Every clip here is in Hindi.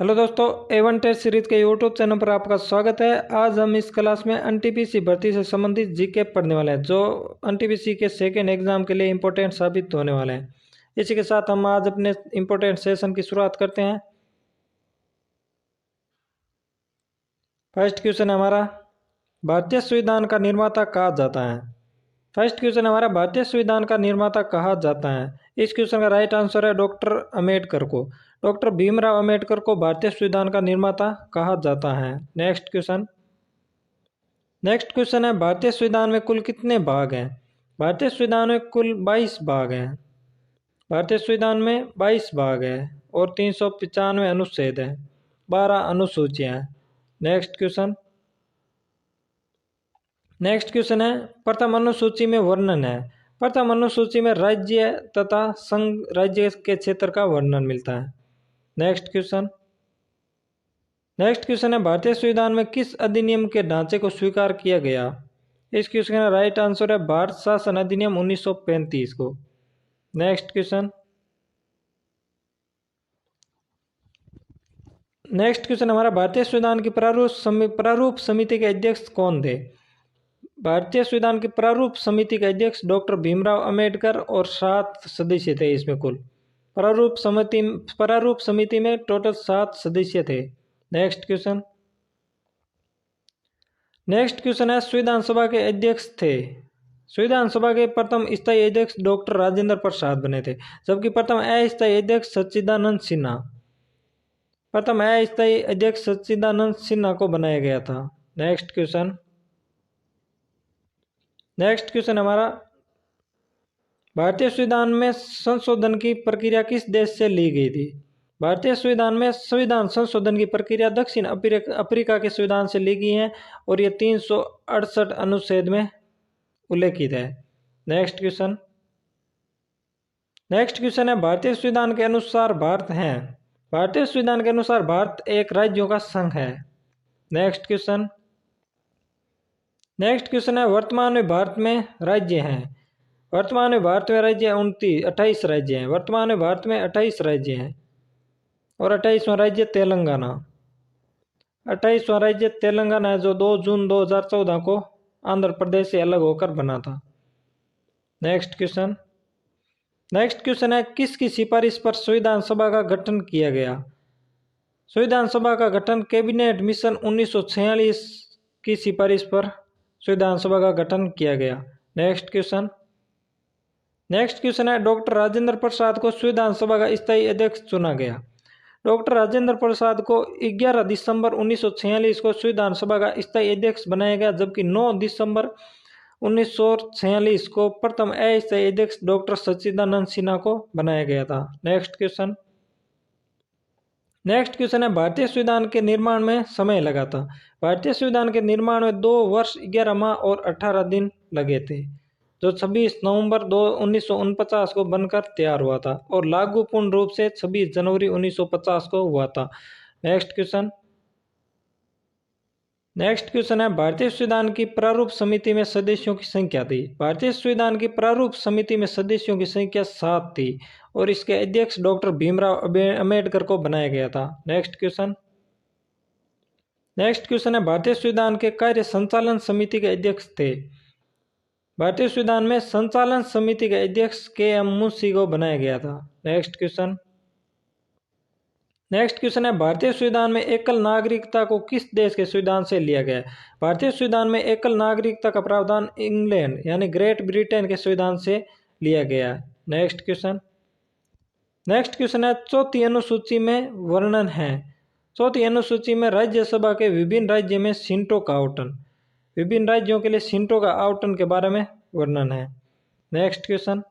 हेलो दोस्तों, A1 टेस्ट सीरीज के यूट्यूब चैनल पर आपका स्वागत है। आज हम इस क्लास में एनटीपीसी भर्ती से संबंधित जीके पढ़ने वाले हैं, जो एनटीपीसी के सेकेंड एग्जाम के लिए इम्पोर्टेंट साबित होने वाले हैं। इसी के साथ हम आज अपने इम्पोर्टेंट सेशन की शुरुआत करते हैं। फर्स्ट क्वेश्चन है हमारा, भारतीय संविधान का निर्माता कहा जाता है। फर्स्ट क्वेश्चन हमारा, भारतीय संविधान का निर्माता कहा जाता है। इस क्वेश्चन का राइट आंसर है डॉक्टर अम्बेडकर को। डॉक्टर भीमराव अम्बेडकर को भारतीय संविधान का निर्माता कहा जाता है। नेक्स्ट क्वेश्चन है, भारतीय संविधान में कुल कितने भाग हैं। भारतीय संविधान में कुल 22 भाग हैं। भारतीय संविधान में 22 भाग है और 395 अनुच्छेद है, 12 अनुसूचियां हैं। नेक्स्ट क्वेश्चन है, प्रथम अनुसूची में वर्णन है। प्रथम अनुसूची में राज्य तथा संघ राज्य के क्षेत्र का वर्णन मिलता है। नेक्स्ट क्वेश्चन है, भारतीय संविधान में किस अधिनियम के ढांचे को स्वीकार किया गया। इस क्वेश्चन का राइट आंसर है भारत शासन अधिनियम 1935 को। नेक्स्ट क्वेश्चन हमारा, भारतीय संविधान की प्रारूप समिति के अध्यक्ष कौन थे। भारतीय संविधान की प्रारूप समिति के अध्यक्ष डॉक्टर भीमराव अम्बेडकर और 7 सदस्य थे। इसमें कुल प्रारूप समिति में टोटल 7 सदस्य थे। नेक्स्ट क्वेश्चन है, संविधान सभा के अध्यक्ष थे। संविधान सभा के प्रथम स्थायी अध्यक्ष डॉक्टर राजेंद्र प्रसाद बने थे, जबकि प्रथम अस्थायी अध्यक्ष सच्चिदानंद सिन्हा को बनाया गया था। नेक्स्ट क्वेश्चन हमारा, भारतीय संविधान में संशोधन की प्रक्रिया किस देश से ली गई थी। भारतीय संविधान में संविधान संशोधन की प्रक्रिया दक्षिण अफ्रीका के संविधान से ली गई है और ये 368 अनुच्छेद में उल्लेखित है। नेक्स्ट क्वेश्चन है, भारतीय संविधान के अनुसार भारत एक राज्यों का संघ है। नेक्स्ट क्वेश्चन है, वर्तमान में भारत में राज्य हैं। वर्तमान में भारत में राज्य 28 राज्य हैं। वर्तमान में भारत में 28 राज्य हैं और 28वां राज्य तेलंगाना। 28वां राज्य तेलंगाना है, जो 2 जून 2014 को आंध्र प्रदेश से अलग होकर बना था। नेक्स्ट क्वेश्चन है, किसकी सिफारिश पर संविधान सभा का गठन किया गया। संविधान सभा का गठन कैबिनेट मिशन 1946 की सिफारिश पर संविधान सभा का गठन किया गया। नेक्स्ट क्वेश्चन है, डॉक्टर राजेंद्र प्रसाद को संविधान सभा का स्थायी अध्यक्ष चुना गया। डॉक्टर राजेंद्र प्रसाद को 11 दिसंबर 1946 को संविधान सभा का स्थायी अध्यक्ष बनाया गया, जबकि 9 दिसंबर 1946 को प्रथम अस्थायी अध्यक्ष डॉक्टर सच्चिदानंद सिन्हा को बनाया गया था। नेक्स्ट क्वेश्चन है, भारतीय संविधान के निर्माण में समय लगा था। भारतीय संविधान के निर्माण में 2 वर्ष 11 माह और 18 दिन लगे थे, जो 26 नवंबर 1949 को बनकर तैयार हुआ था और लागू पूर्ण रूप से 26 जनवरी 1950 को हुआ था। नेक्स्ट क्वेश्चन है, भारतीय संविधान की प्रारूप समिति में सदस्यों की संख्या थी। भारतीय संविधान की प्रारूप समिति में सदस्यों की संख्या 7 थी और इसके अध्यक्ष डॉक्टर भीमराव अम्बेडकर को बनाया गया था। नेक्स्ट क्वेश्चन है, भारतीय संविधान के कार्य संचालन समिति के अध्यक्ष थे। भारतीय संविधान में संचालन समिति के अध्यक्ष के.एम. मुंशी को बनाया गया था। नेक्स्ट क्वेश्चन है, भारतीय संविधान में एकल नागरिकता को किस देश के संविधान से लिया गया है। भारतीय संविधान में एकल नागरिकता का प्रावधान इंग्लैंड यानी ग्रेट ब्रिटेन के संविधान से लिया गया है। नेक्स्ट क्वेश्चन है, चौथी अनुसूची में वर्णन है। चौथी अनुसूची में राज्यसभा के विभिन्न राज्य में सीटों का आवंटन, विभिन्न राज्यों के लिए सीटों का आवंटन के बारे में वर्णन है। नेक्स्ट क्वेश्चन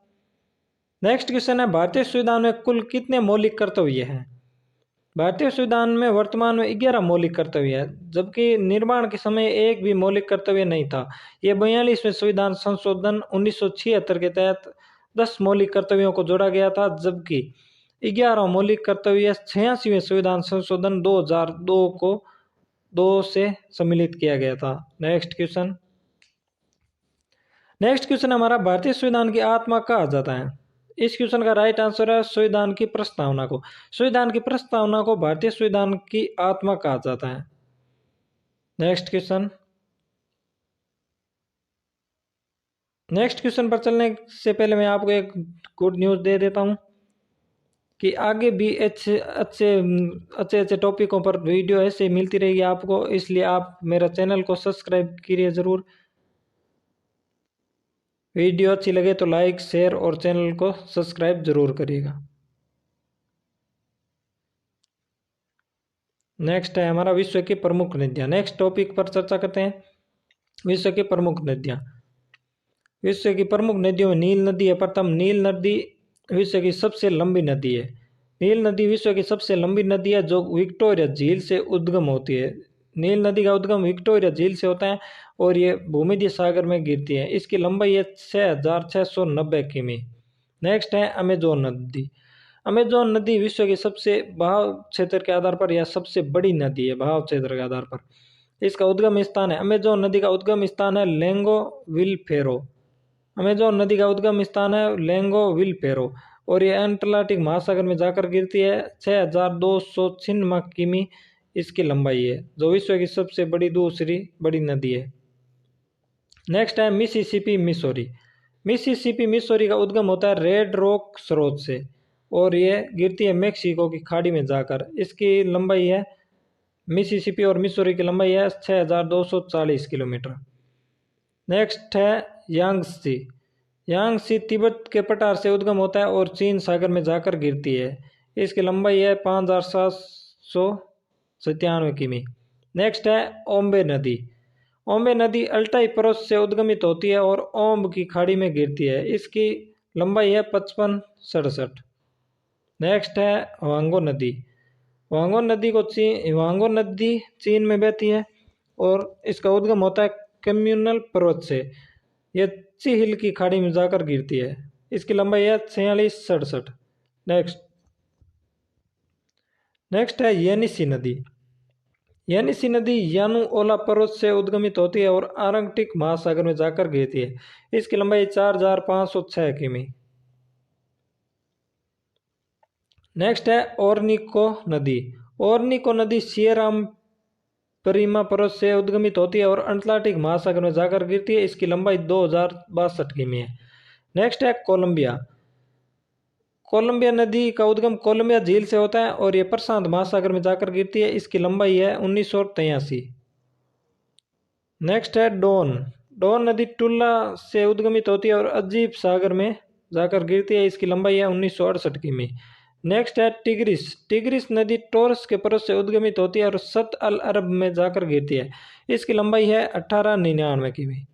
है, भारतीय संविधान में कुल कितने मौलिक कर्तव्य हैं। भारतीय संविधान में वर्तमान में 11 मौलिक कर्तव्य है, जबकि निर्माण के समय एक भी मौलिक कर्तव्य नहीं था। ये 42वें संविधान संशोधन 1976 के तहत 10 मौलिक कर्तव्यों को जोड़ा गया था, जबकि 11 मौलिक कर्तव्य 86वें संविधान संशोधन 2002 को 2 से सम्मिलित किया गया था। नेक्स्ट क्वेश्चन हमारा, भारतीय संविधान की आत्मा कहा जाता है। इस क्वेश्चन का राइट आंसर है संविधान की प्रस्तावना को। संविधान की प्रस्तावना को भारतीय संविधान की आत्मा कहा जाता है। Next question. नेक्स्ट क्वेश्चन पर चलने से पहले मैं आपको एक गुड न्यूज़ दे देता हूं कि आगे भी अच्छे अच्छे टॉपिकों पर वीडियो ऐसे मिलती रहेगी आपको, इसलिए आप मेरा चैनल को सब्सक्राइब कीजिए ज़रूर। वीडियो अच्छी लगे तो लाइक शेयर और चैनल को सब्सक्राइब जरूर करिएगा। नेक्स्ट है हमारा विश्व की प्रमुख नदियाँ। नेक्स्ट टॉपिक पर चर्चा करते हैं, विश्व की प्रमुख नदियाँ। विश्व की प्रमुख नदियों में नील नदी है प्रथम। नील नदी विश्व की सबसे लंबी नदी है। नील नदी विश्व की सबसे लंबी नदी है जो विक्टोरिया झील से उद्गम होती है। नील नदी का उद्गम विक्टोरिया झील से होता है और ये भूमध्य सागर में गिरती है। इसकी लंबाई है 6,690 किमी। नेक्स्ट है अमेजोन नदी। अमेजोन नदी विश्व की सबसे बहाव क्षेत्र के आधार पर या सबसे बड़ी नदी है बहाव क्षेत्र के आधार पर। इसका उद्गम स्थान है, अमेजोन नदी का उद्गम स्थान है लेंगो विल फेरो। अमेजोन नदी का उद्गम स्थान है लेंगो विल फेरो और ये अटलांटिक महासागर में जाकर गिरती है। 6,296 किमी इसकी लंबाई है, जो विश्व की सबसे बड़ी दूसरी बड़ी नदी है। नेक्स्ट है मिसिसिपी मिसौरी। मिसिसिपी मिसौरी का उद्गम होता है रेड रॉक स्रोत से और ये गिरती है मेक्सिको की खाड़ी में जाकर। इसकी लंबाई है, मिसिसिपी और मिसौरी की लंबाई है 6,240 किलोमीटर। नेक्स्ट है यांगसी। यांगसी तिब्बत के पठार से उद्गम होता है और चीन सागर में जाकर गिरती है। इसकी लंबाई है 5,797 किमी। नेक्स्ट है ओम्बे नदी। ओम्बे नदी अल्टाई पर्वत से उद्गमित होती है और ओम्ब की खाड़ी में गिरती है। इसकी लंबाई है 5567। नेक्स्ट है वांगो नदी। वांगो नदी चीन में बहती है और इसका उद्गम होता है कम्युनल पर्वत से। यह ची हिल की खाड़ी में जाकर गिरती है। इसकी लंबाई है 4667। नेक्स्ट है येनिसी नदी। येनिसी नदी यानु ओला पर्वत से उद्गमित होती है और आर्कटिक महासागर में जाकर गिरती है। इसकी लंबाई 4,506 किमी। नेक्स्ट है ओरनिको नदी। ओरनिको नदी सियराम परिमा पर्वत से उद्गमित होती है और अटलांटिक महासागर में जाकर गिरती है। इसकी लंबाई 2,062 किमी है। नेक्स्ट है कोलंबिया। कोलंबिया नदी का उद्गम कोलंबिया झील से होता है और यह प्रशांत महासागर में जाकर गिरती है। इसकी लंबाई है 1983। नेक्स्ट है डोन। डोन नदी टुल्ला से उद्गमित होती है और अजीब सागर में जाकर गिरती है। इसकी लंबाई है 1968 किमी। नेक्स्ट है टिग्रिस। टिग्रिस नदी टोरस के पर्वत से उद्गमित होती है और सत अल अरब में जाकर गिरती है। इसकी लंबाई है 1899 किमी।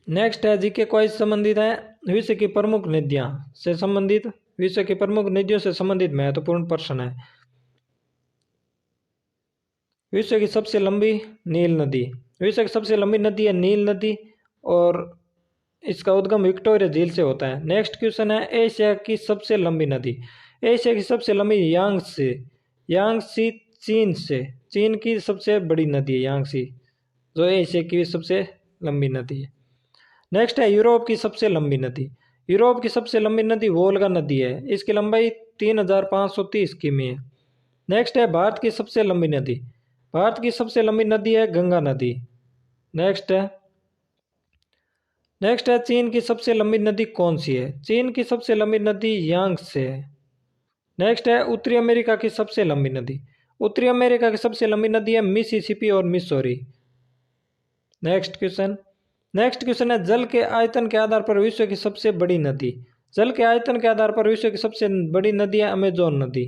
नेक्स्ट है जीके क्वाइज संबंधित है, विश्व की प्रमुख नदियां से संबंधित, विश्व की प्रमुख नदियों से संबंधित महत्वपूर्ण प्रश्न है। विश्व की सबसे लंबी नील नदी। विश्व की सबसे लंबी नदी है नील नदी और इसका उद्गम विक्टोरिया झील से होता है। नेक्स्ट क्वेश्चन है एशिया की सबसे लंबी नदी। एशिया की सबसे लंबी यांगसी। यांगसी चीन से, चीन की सबसे बड़ी नदी है यांगसी, जो एशिया की सबसे लंबी नदी है। नेक्स्ट है यूरोप की सबसे लंबी नदी। यूरोप की सबसे लंबी नदी वोल्गा नदी है। इसकी लंबाई 3,530 किमी है। नेक्स्ट है भारत की सबसे लंबी नदी। भारत की सबसे लंबी नदी है गंगा नदी। नेक्स्ट है चीन की सबसे लंबी नदी कौन सी है? चीन की सबसे लंबी नदी यांगत्से है। नेक्स्ट है उत्तरी अमेरिका की सबसे लंबी नदी। उत्तरी अमेरिका की सबसे लंबी नदी है मिसिसिपी और मिसौरी। नेक्स्ट क्वेश्चन है जल के आयतन के आधार पर विश्व की सबसे बड़ी नदी। जल के आयतन के आधार पर विश्व की सबसे बड़ी नदी है अमेजोन नदी।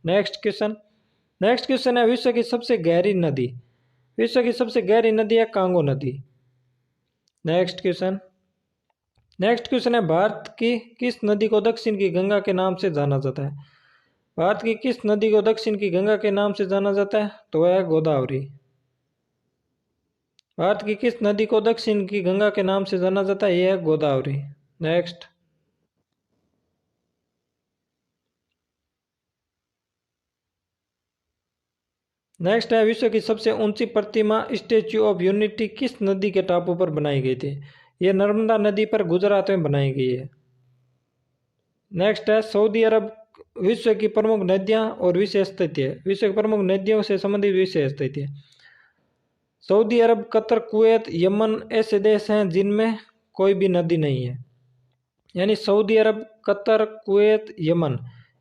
नेक्स्ट क्वेश्चन है विश्व की सबसे गहरी नदी। विश्व की सबसे गहरी नदी है कांगो नदी। नेक्स्ट क्वेश्चन है भारत की किस नदी को दक्षिण की गंगा के नाम से जाना जाता है? भारत की किस नदी को दक्षिण की गंगा के नाम से जाना जाता है? तो वह है गोदावरी। भारत की किस नदी को दक्षिण की गंगा के नाम से जाना जाता है? यह है गोदावरी। नेक्स्ट है विश्व की सबसे ऊंची प्रतिमा स्टैच्यू ऑफ यूनिटी किस नदी के टापू पर बनाई गई थी? ये नर्मदा नदी पर गुजरात में बनाई गई है। नेक्स्ट है सऊदी अरब विश्व की प्रमुख नदियां और विशेष तथ्य। विश्व की प्रमुख नदियों से संबंधित विशेष तथ्य। सऊदी अरब, कतर, कुवैत, यमन ऐसे देश हैं जिनमें कोई भी नदी नहीं है। यानी सऊदी अरब, कतर, कुवैत, यमन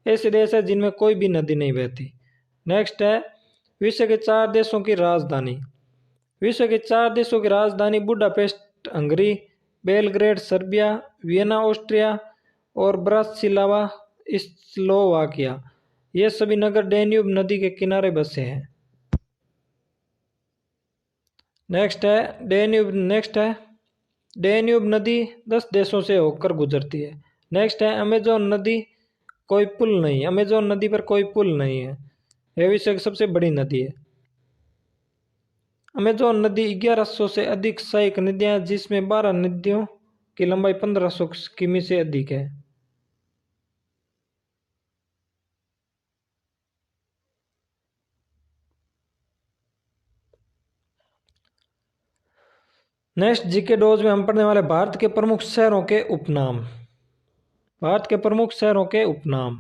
ऐसे देश हैं जिनमें कोई भी नदी नहीं बहती। नेक्स्ट है विश्व के 4 देशों की राजधानी। विश्व के 4 देशों की राजधानी Budapest Hungary, Belgrade Serbia, Vienna Austria और ब्रातिस्लावा स्लोवाकिया। ये सभी नगर डैन्यूब नदी के किनारे बसे हैं। नेक्स्ट है डैन्यूब नदी 10 देशों से होकर गुजरती है। नेक्स्ट है अमेजोन नदी, कोई पुल नहीं। अमेजोन नदी पर कोई पुल नहीं है। यह विश्व की सबसे बड़ी नदी है। अमेजोन नदी 1100 से अधिक सहायक नदियां हैं, जिसमें 12 नदियों की लंबाई 1500 किमी से अधिक है। नेक्स्ट जीके डोज में हम पढ़ने वाले भारत के प्रमुख शहरों के उपनाम। भारत के प्रमुख शहरों के उपनाम।